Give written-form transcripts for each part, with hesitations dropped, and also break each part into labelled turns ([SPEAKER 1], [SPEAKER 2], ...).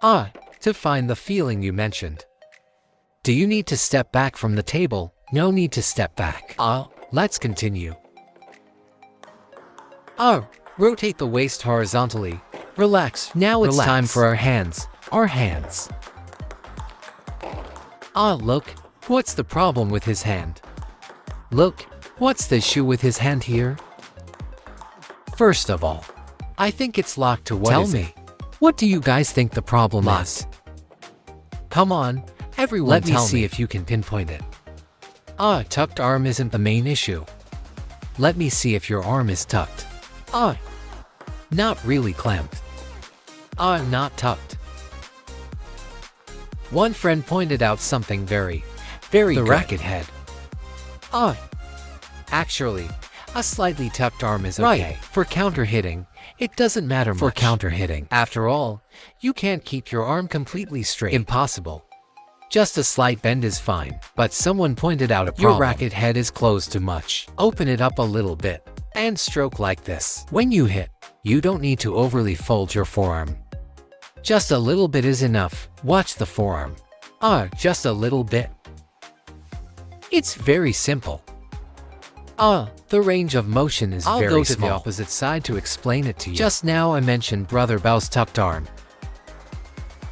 [SPEAKER 1] To find the feeling you mentioned. Do you need to step back from the table? No need to step back. Let's continue. Rotate the waist horizontally. Relax. Now it's time for our hands. Our hands. Look. What's the problem with his hand? Look. What's the issue with his hand here? First of all, I think it's locked to what is it? Tell me. What do you guys think the problem is? Come on, everyone, let me see if you can pinpoint it. Tucked arm isn't the main issue. Let me see if your arm is tucked. Not really clamped. Not tucked. One friend pointed out something very good. The racket head. Actually, a slightly tucked arm is okay. Right. For counter hitting, it doesn't matter much. For counter hitting. After all, you can't keep your arm completely straight. Impossible. Just a slight bend is fine. But someone pointed out a problem. Your racket head is closed too much. Open it up a little bit and stroke like this. When you hit, you don't need to overly fold your forearm. Just a little bit is enough. Watch the forearm. Just a little bit. It's very simple. The range of motion is very small. I'll go to the opposite side to explain it to you. Just now I mentioned Brother Bao's tucked arm.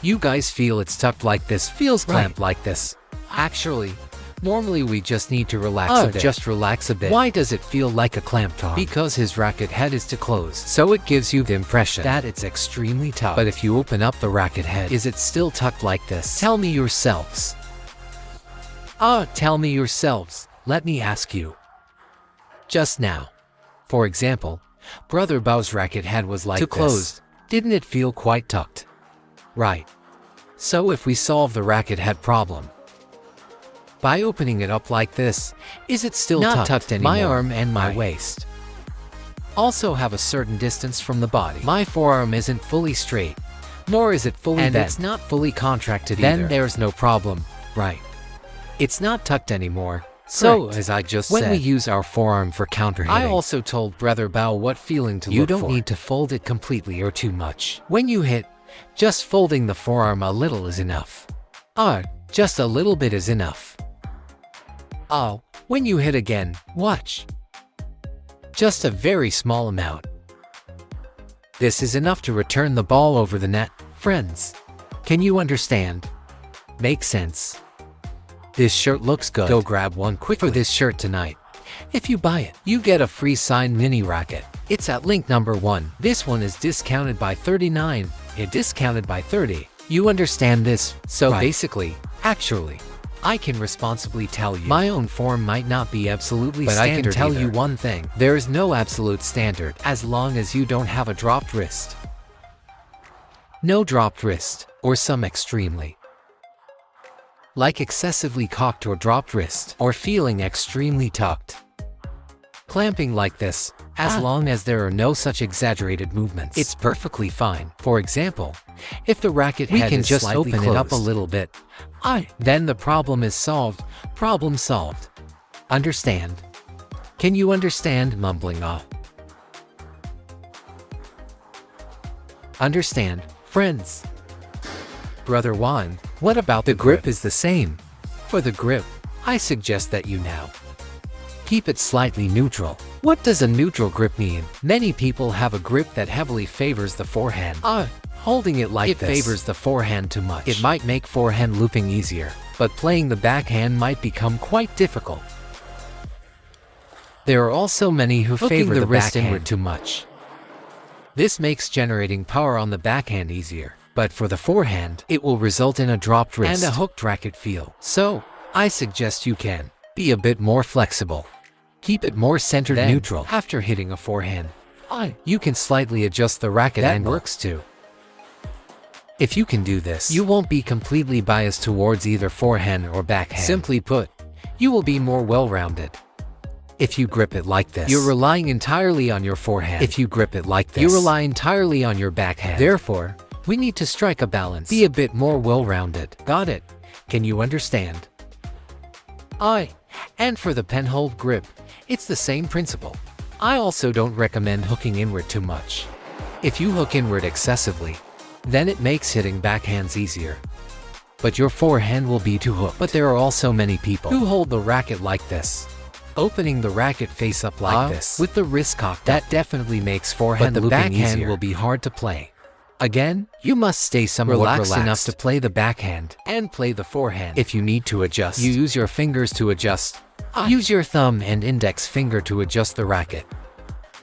[SPEAKER 1] You guys feel it's tucked like this, feels clamped like this. Actually, normally we just need to relax a bit. Just relax a bit. Why does it feel like a clamped arm? Because his racket head is too closed. So it gives you the impression that it's extremely tucked. But if you open up the racket head, is it still tucked like this? Tell me yourselves. Tell me yourselves. Let me ask you. Just now. For example, Brother Bao's racket head was like too closed. Didn't it feel quite tucked? Right. So if we solve the racket head problem by opening it up like this, is it still not tucked anymore? My arm and my waist also have a certain distance from the body. My forearm isn't fully straight, nor is it fully bent. And it's not fully contracted either. Then there's no problem, right? It's not tucked anymore. So, as I just said, when we use our forearm for counter hitting, I also told Brother Bao what feeling to look for. You don't need to fold it completely or too much. When you hit, just folding the forearm a little is enough. Just a little bit is enough. When you hit again, watch. Just a very small amount. This is enough to return the ball over the net. Friends, can you understand? Makes sense. This shirt looks good. Go grab one quickly for this shirt tonight. If you buy it, you get a free signed mini racket. It's at link number 1. This one is discounted by 39. It discounted by 30. You understand this? So basically, actually, I can responsibly tell you my own form might not be absolutely standard, but I can tell you one thing. There is no absolute standard as long as you don't have a dropped wrist. No dropped wrist, or some extremely like excessively cocked or dropped wrist, or feeling extremely tucked. Clamping like this, as long as there are no such exaggerated movements, it's perfectly fine. For example, if the racket head is just slightly closed, it up a little bit, then the problem is solved. Problem solved. Understand? Can you understand mumbling Understand, friends? Brother Wang, what about the grip? Is the same. For the grip, I suggest that you now keep it slightly neutral. What does a neutral grip mean? Many people have a grip that heavily favors the forehand. Holding it like this, it favors the forehand too much. It might make forehand looping easier, but playing the backhand might become quite difficult. There are also many who favor the wrist inward too much. This makes generating power on the backhand easier. But for the forehand, it will result in a dropped wrist and a hooked racket feel. So, I suggest you can be a bit more flexible. Keep it more centered neutral. After hitting a forehand, you can slightly adjust the racket angle. That works too. If you can do this, you won't be completely biased towards either forehand or backhand. Simply put, you will be more well-rounded. If you grip it like this, you're relying entirely on your forehand. If you grip it like this, you rely entirely on your backhand. Therefore, we need to strike a balance. Be a bit more well-rounded. Got it? Can you understand? And for the penhold grip, it's the same principle. I also don't recommend hooking inward too much. If you hook inward excessively, Then it makes hitting backhands easier. But your forehand will be too hooked. But there are also many people who hold the racket like this. Opening the racket face up like this, with the wrist cocked, that definitely makes forehand looping easier. But the backhand will be hard to play. Again, you must stay somewhat relaxed enough to play the backhand and play the forehand. If you need to adjust, you use your fingers to adjust. Use your thumb and index finger to adjust the racket.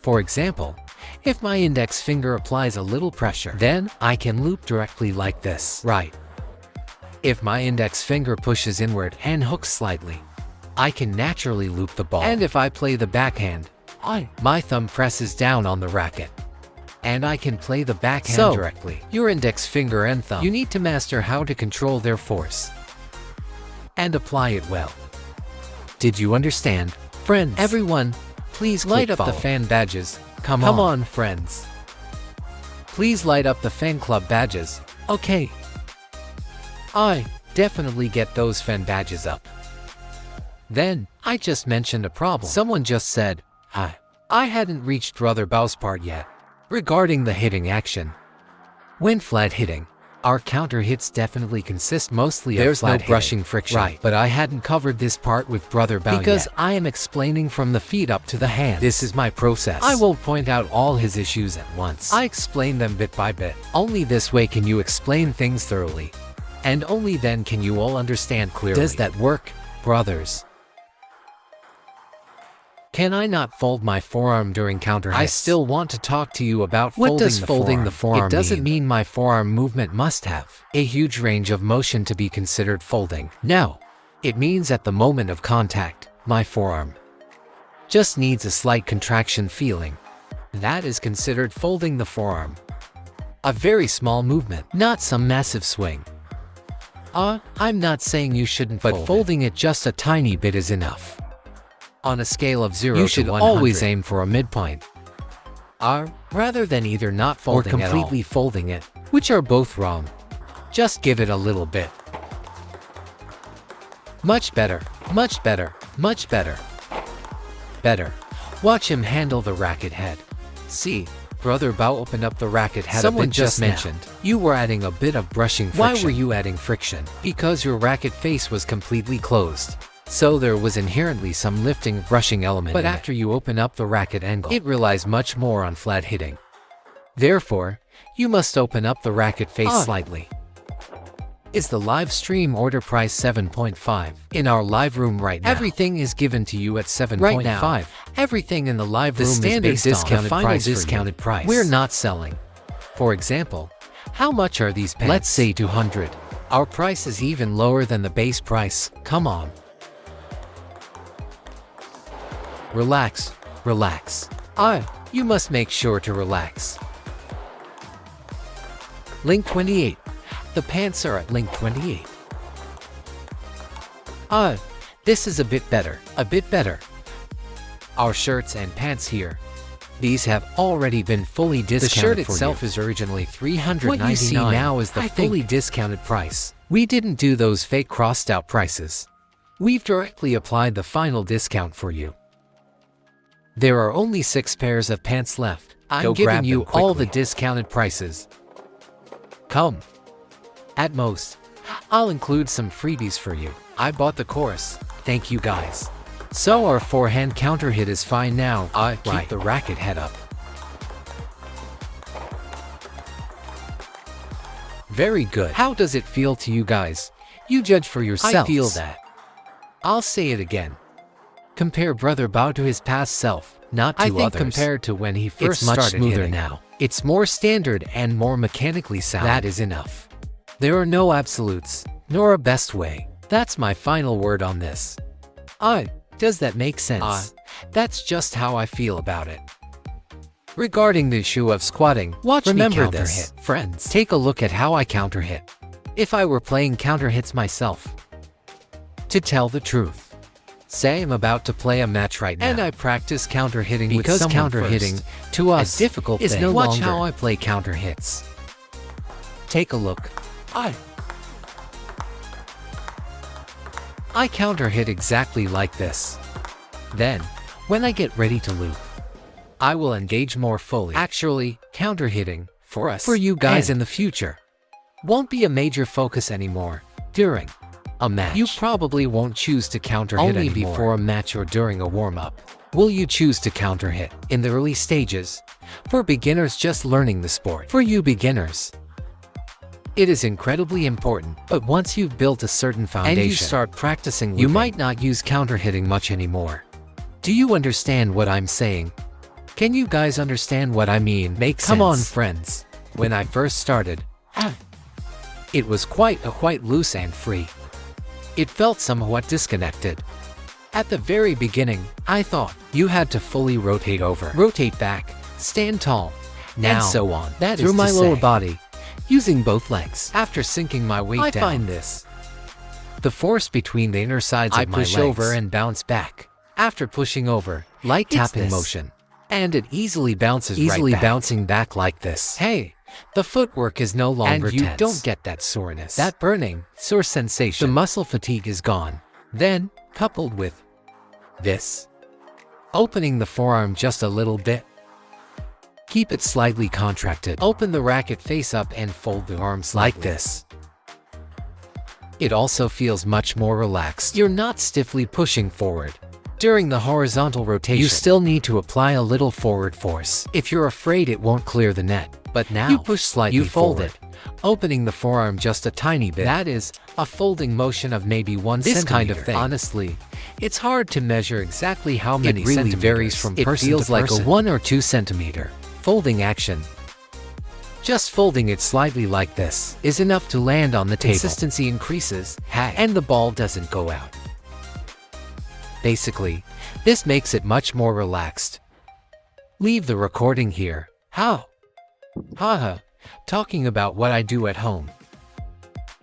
[SPEAKER 1] For example, if my index finger applies a little pressure, then I can loop directly like this. Right. If my index finger pushes inward and hooks slightly, I can naturally loop the ball. And if I play the backhand, my thumb presses down on the racket, and I can play the backhand directly. Your index finger and thumb, you need to master how to control their force and apply it well. Did you understand, friends? Everyone, please light up the fan badges. Come on, friends. Please light up the fan club badges. Okay. I definitely get those fan badges up. Then, I just mentioned a problem. Someone just said, I hadn't reached Brother Bao's part yet. Regarding the hitting action. When flat hitting, our counter hits definitely consist mostly of flat brushing friction. Right, but I hadn't covered this part with Brother Bao because I am explaining from the feet up to the hands. This is my process. I won't point out all his issues at once. I explain them bit by bit. Only this way can you explain things thoroughly. And only then can you all understand clearly. Does that work, brothers? Can I not fold my forearm during counter hits? I still want to talk to you about folding the forearm. It doesn't mean my forearm movement must have a huge range of motion to be considered folding. No, it means at the moment of contact, my forearm just needs a slight contraction feeling. That is considered folding the forearm. A very small movement, not some massive swing. I'm not saying you shouldn't fold it, but folding it just a tiny bit is enough. On a scale of 0 to 100, you should always aim for a midpoint. Rather than either not folding or completely folding it, which are both wrong. Just give it a little bit. Much better, much better, much better. Better. Watch him handle the racket head. See, Brother Bao opened up the racket head. Someone just mentioned you were adding a bit of brushing friction. Why were you adding friction? Because your racket face was completely closed. So there was inherently some lifting, brushing element. But after you open up the racket angle, it relies much more on flat hitting. Therefore, you must open up the racket face slightly. Is the live stream order price 7.5? In our live room right now, everything is given to you at 7.5. Right now, everything in the live room is based on the final discounted price. We're not selling. For example, how much are these pants? Let's say 200. Our price is even lower than the base price. Come on. Relax, relax. You must make sure to relax. Link 28. The pants are at link 28. This is a bit better, a bit better. Our shirts and pants here. These have already been fully discounted. The shirt itself is originally $399. What you see now is the fully discounted price. We didn't do those fake crossed out prices. We've directly applied the final discount for you. There are only 6 pairs of pants left. I'm giving you all the discounted prices. Come. At most, I'll include some freebies for you. I bought the course. Thank you guys. So our forehand counter hit is fine now. Keep the racket head up. Very good. How does it feel to you guys? You judge for yourselves. I feel that. I'll say it again. Compare Brother Bao to his past self, not to others. I think compared to when he first started hitting, it's much smoother now. It's more standard and more mechanically sound. That is enough. There are no absolutes, nor a best way. That's my final word on this. Does that make sense? That's just how I feel about it. Regarding the issue of squatting, remember this, friends. Take a look at how I counter hit. If I were playing counter hits myself. To tell the truth. Say I'm about to play a match right now, and I practice counter hitting because counter hitting to us difficult is no longer. Watch how I play counter hits. Take a look. I counter hit exactly like this. Then, when I get ready to loop, I will engage more fully. Actually, counter hitting for you guys in the future. Won't be a major focus anymore. During a match, you probably won't choose to counter hit only before a match or during a warm-up. Will you choose to counter hit in the early stages? For beginners just learning the sport. For you beginners, it is incredibly important, but once you've built a certain foundation and you start practicing looping, you might not use counter hitting much anymore. Do you understand what I'm saying? Can you guys understand what I mean? Makes sense. Come on, friends. When I first started, it was quite loose and free. It felt somewhat disconnected. At the very beginning, I thought you had to fully rotate over, rotate back, stand tall, and so on. That through my lower body, using both legs. After sinking my weight down, I find the force between the inner sides of my legs. I push over and bounce back. After pushing over, light tapping motion, and it easily bounces right back. Bouncing back like this. Hey, the footwork is no longer tense. And you don't get that soreness, that burning, sore sensation. The muscle fatigue is gone. Then, coupled with this, opening the forearm just a little bit. Keep it slightly contracted. Open the racket face up and fold the arms like this. It also feels much more relaxed. You're not stiffly pushing forward. During the horizontal rotation, you still need to apply a little forward force. If you're afraid it won't clear the net, but now you push slightly forward, opening the forearm just a tiny bit. That is a folding motion of maybe 1 centimeter. This kind of thing. Honestly, it's hard to measure exactly how many centimeters. It really varies from person to person. It feels like a 1 or 2 centimeter folding action. Just folding it slightly like this is enough to land on the table. Consistency increases, and the ball doesn't go out. Basically, this makes it much more relaxed. Leave the recording here. How? Haha, talking about what I do at home.